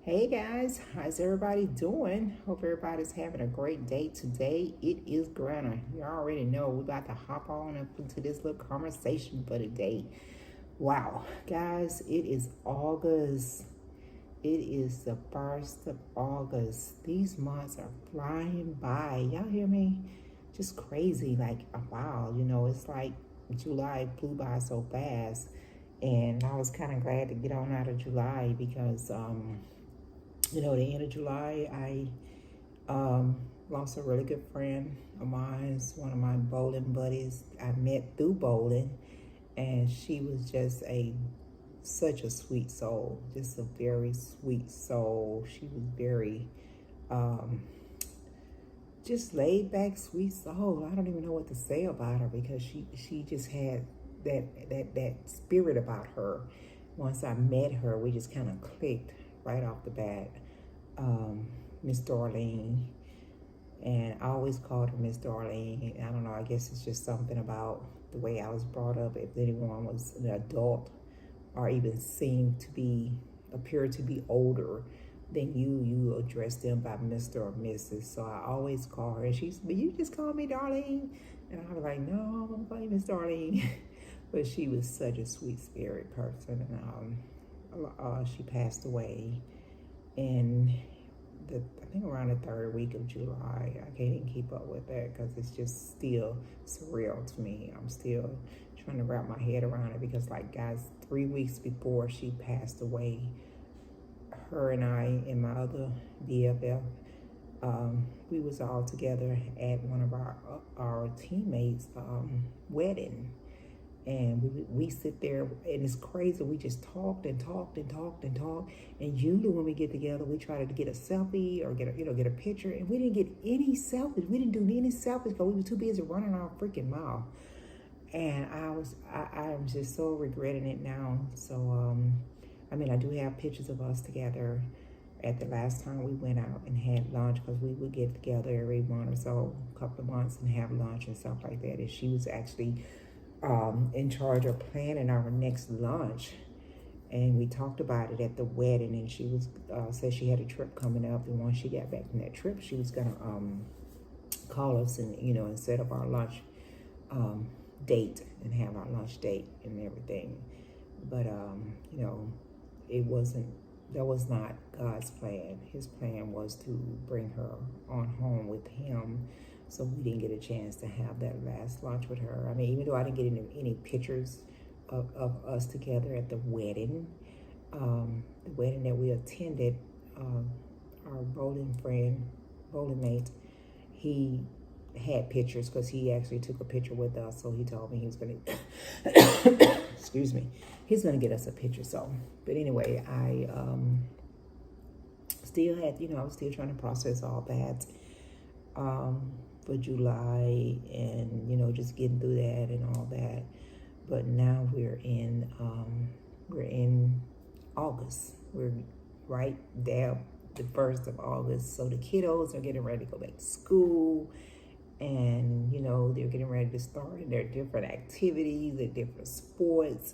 Hey guys, how's everybody doing? Hope everybody's having a great day today. It is Granna. You already know we're about to hop on up into this little conversation for today. Wow, guys, it is August. It is the 1st of August. These months are flying by. Y'all hear me? Just crazy. Like, wow, it's like July flew by so fast. And I was kind of glad to get on out of July because, the end of July, I lost a really good friend of mine, one of my bowling buddies I met through bowling, and she was just such a sweet soul, just a very sweet soul. She was very um, just laid back, sweet soul. I don't even know what to say about her because she just had that spirit about her. Once I met her, we just kind of clicked right off the bat. Miss Darlene, and I always called her Miss Darlene. I don't know, I guess it's just something about the way I was brought up. If anyone was an adult or even seemed to appear to be older than you address them by Mr. or Mrs. So I always call her, and she's, but you just call me Darlene. And I was like, no, I'm gonna call you Miss Darlene. But she was such a sweet spirit person, and she passed away in I think around the 3rd week of July. I can't even keep up with that because it's just still surreal to me. I'm still trying to wrap my head around it because, like, guys, 3 weeks before she passed away, her and I and my other BFF, we was all together at one of our teammates' wedding. And we sit there, and it's crazy. We just talked and talked and talked and talked. And usually when we get together, we try to get a selfie or get a picture. And we didn't get any selfies. We didn't do any selfies because we were too busy running our freaking mouth. And I'm just so regretting it now. So I do have pictures of us together at the last time we went out and had lunch, because we would get together every month or so, a couple of months, and have lunch and stuff like that. And she was actually in charge of planning our next lunch, and we talked about it at the wedding. And she was said she had a trip coming up, and once she got back from that trip, she was gonna call us and set up our lunch date and have our lunch date and everything. But that was not God's plan. His plan was to bring her on home with him. So we didn't get a chance to have that last lunch with her. I mean, even though I didn't get any pictures of us together at the wedding that we attended, our bowling mate, he had pictures because he actually took a picture with us. So he told me he was going to, excuse me, he's going to get us a picture. So, but anyway, I still had, I was still trying to process all that. For July, and just getting through that and all that. But now we're in August. We're right there, the 1st of August. So the kiddos are getting ready to go back to school, and they're getting ready to start their different activities, their different sports,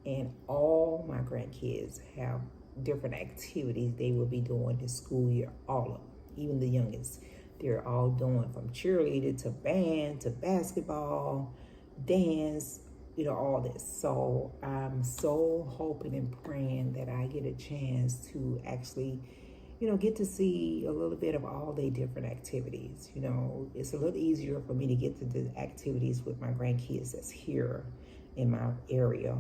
and all my grandkids have different activities they will be doing this school year. All of them, even the youngest. They're all doing from cheerleader to band to basketball, dance, all this. So I'm so hoping and praying that I get a chance to actually, get to see a little bit of all the different activities. It's a little easier for me to get to the activities with my grandkids that's here in my area.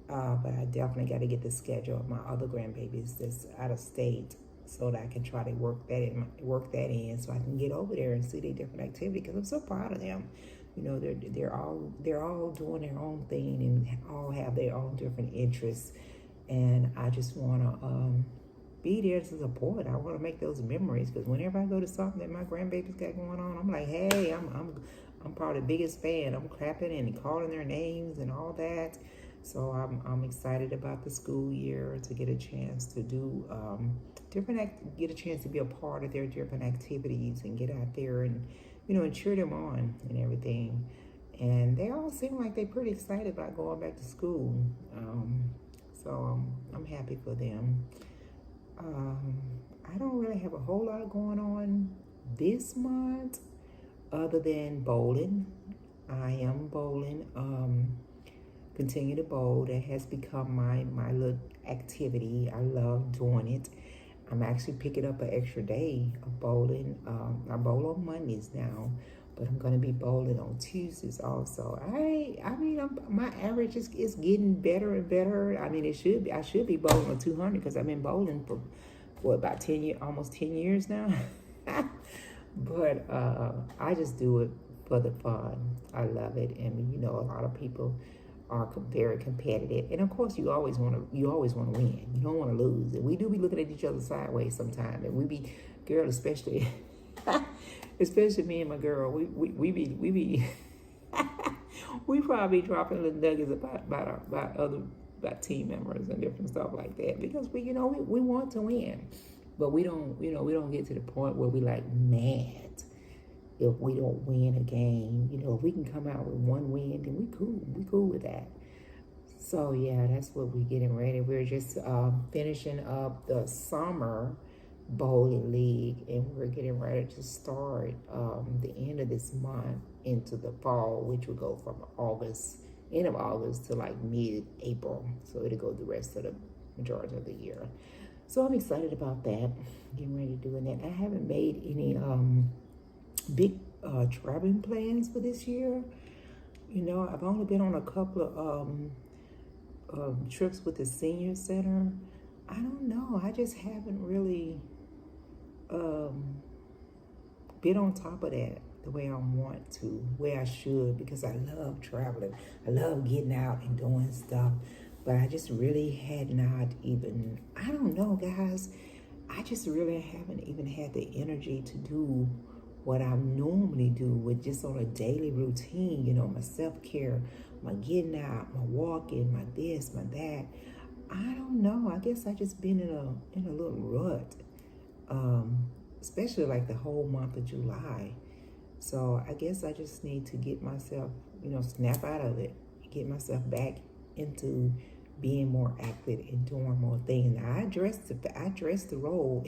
But I definitely got to get the schedule of my other grandbabies that's out of state, so that I can try to work that in, so I can get over there and see their different activity. Because I'm so proud of them. They're all doing their own thing and all have their own different interests. And I just want to be there to support. I want to make those memories, because whenever I go to something that my grandbabies got going on, I'm like, hey, I'm probably the biggest fan. I'm clapping and calling their names and all that. So I'm excited about the school year, to get a chance to do get a chance to be a part of their different activities and get out there and and cheer them on and everything. And they all seem like they're pretty excited about going back to school. So I'm happy for them. really have a whole lot going on this month other than bowling. I am bowling. Continue to bowl. That has become my little activity. I love doing it. I'm actually picking up an extra day of bowling. I bowl on Mondays now, but I'm gonna be bowling on Tuesdays also. My average is getting better and better. I mean, it should be. I should be bowling on 200 because I've been bowling for what, about 10 years, almost 10 years now. But I just do it for the fun. I love it, and a lot of people are very competitive, and of course you always want to win. You don't want to lose. And we do be looking at each other sideways sometimes, and we be, girl, especially especially me and my girl, we be we probably dropping little nuggets about team members and different stuff like that, because we want to win, but we don't get to the point where we like mad if we don't win a game. If we can come out with one win, then we cool with that. So yeah, that's what we're getting ready. We're just finishing up the summer bowling league, and we're getting ready to start the end of this month into the fall, which will go from end of August to like mid-April. So it'll go the rest of the majority of the year. So I'm excited about that, getting ready to doing that. I haven't made any big traveling plans for this year. I've only been on a couple of trips with the senior center. I don't know. I just haven't really been on top of that the way I want to, where I should, because I love traveling. I love getting out and doing stuff. But I just really had not even, I don't know, guys. I just really haven't even had the energy to do what I normally do with just on a daily routine, my self-care, my getting out, my walking, my this, my that. I don't know. I guess I just been in a little rut, especially like the whole month of July. So I guess I just need to get myself, snap out of it, get myself back into being more active and doing more things. Now, I dress the role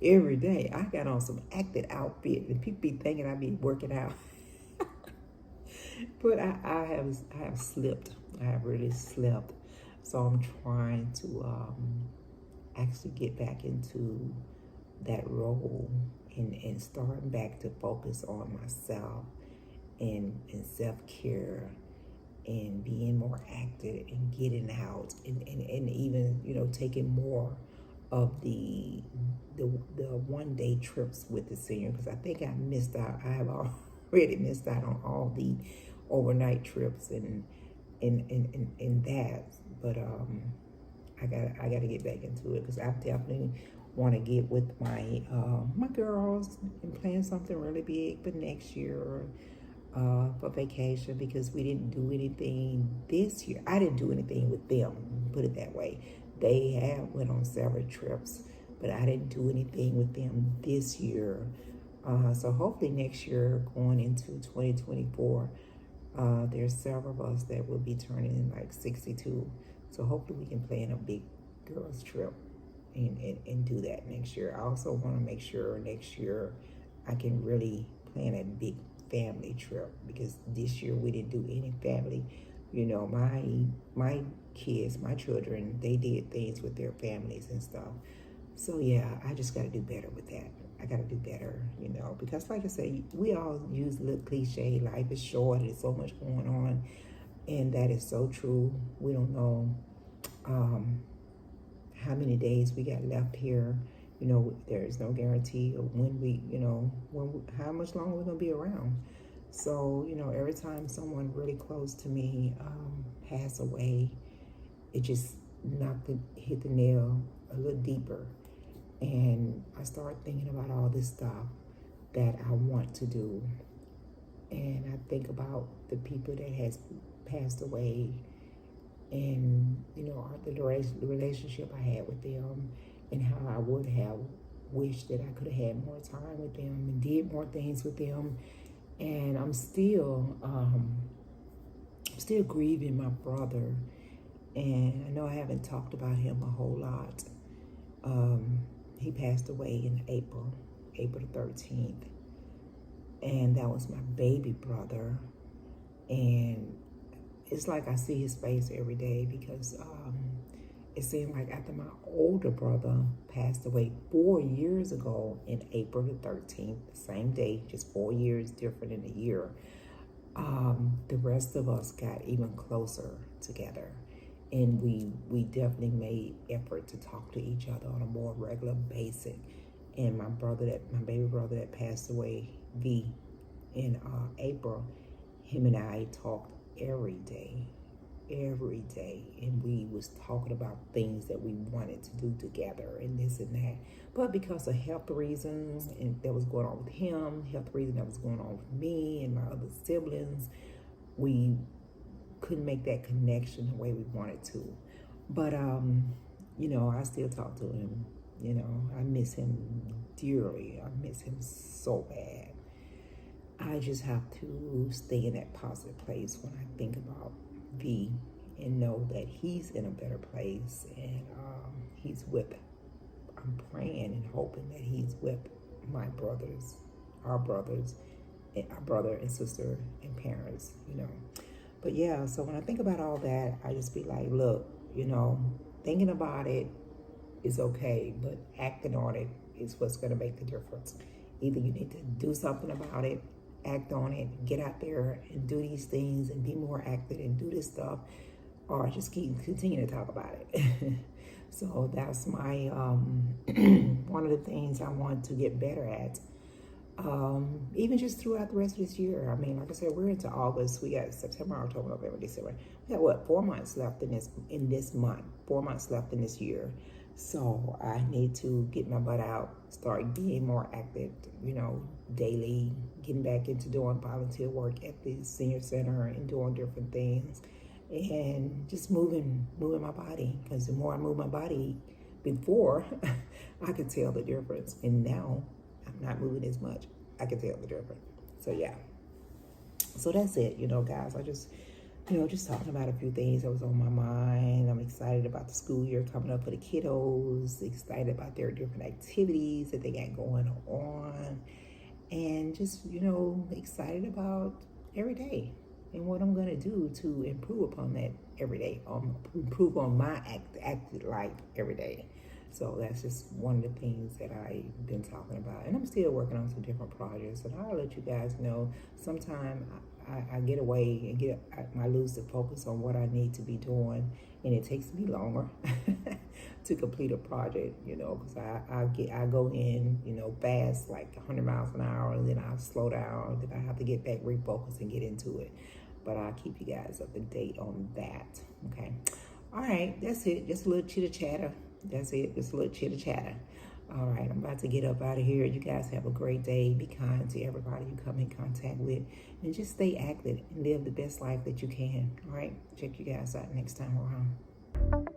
every day. I got on some active outfit, and people be thinking I be working out. But I have slipped. I have really slipped. So I'm trying to actually get back into that role and starting back to focus on myself and self-care and being more active and getting out and even taking more of the 1-day trips with the senior, because I think I missed out. I have already missed out on all the overnight trips and that. But I gotta get back into it, because I definitely want to get with my girls and plan something really big for next year for vacation, because we didn't do anything this year. I didn't do anything with them, put it that way. They have went on several trips, but I didn't do anything with them this year. So hopefully next year, going into 2024, there's several of us that will be turning like 62. So hopefully we can plan a big girls trip and do that next year. I also want to make sure next year I can really plan a big family trip, because this year we didn't do any family. My kids, my children, they did things with their families and stuff. So yeah, I just got to do better with that. I got to do better, because like I said, we all use the little cliche, life is short, there's so much going on, and that is so true. We don't know how many days we got left here. There is no guarantee of how much longer we're going to be around. So, every time someone really close to me pass away, it just hit the nail a little deeper. And I start thinking about all this stuff that I want to do. And I think about the people that has passed away, and, the relationship I had with them, and how I would have wished that I could have had more time with them and did more things with them. And I'm still grieving my brother, and I know I haven't talked about him a whole lot. He passed away in April the 13th. And that was my baby brother. And it's like I see his face every day because it seemed like after my older brother passed away 4 years ago in April the 13th, the same day, just 4 years different in a year, the rest of us got even closer together. And we definitely made effort to talk to each other on a more regular basis. And my baby brother that passed away, V, in April, him and I talked every day, and we was talking about things that we wanted to do together and this and that. But because of health reasons and that was going on with him, health reasons that was going on with me and my other siblings, we couldn't make that connection the way we wanted to. But I still talk to him. I miss him dearly. I miss him so bad. I just have to stay in that positive place when I think about V and know that he's in a better place, and I'm praying and hoping that he's with my brothers, our brothers, and our brother and sister and parents, But yeah, so when I think about all that, I just be like, look, thinking about it is okay, but acting on it is what's going to make the difference. Either you need to do something about it, act on it, get out there and do these things and be more active and do this stuff, or just continue to talk about it. So that's my one of the things I want to get better at. Even just throughout the rest of this year. I mean, like I said, we're into August. We got September, October, November, December. We got 4 months left in this month. 4 months left in this year. So I need to get my butt out, start being more active, daily, getting back into doing volunteer work at the senior center and doing different things, and just moving my body. Because the more I move my body, before I could tell the difference, and now I'm not moving as much. I can tell the difference. So yeah. So that's it, guys. I just talking about a few things that was on my mind. I'm excited about the school year coming up for the kiddos, excited about their different activities that they got going on, and just, excited about every day and what I'm going to do to improve upon that every day, improve on my active life every day. So that's just one of the things that I've been talking about. And I'm still working on some different projects, and I'll let you guys know. Sometime I get away and I lose the focus on what I need to be doing, and it takes me longer to complete a project, because I go in, fast, like 100 miles an hour, and then I slow down, then I have to get back, refocus, and get into it. But I'll keep you guys up to date on that, okay? All right, that's it. Just a little chitter-chatter. That's it. Just a little chitter-chatter. All right, I'm about to get up out of here. You guys have a great day. Be kind to everybody you come in contact with, and just stay active and live the best life that you can. All right, check you guys out next time around.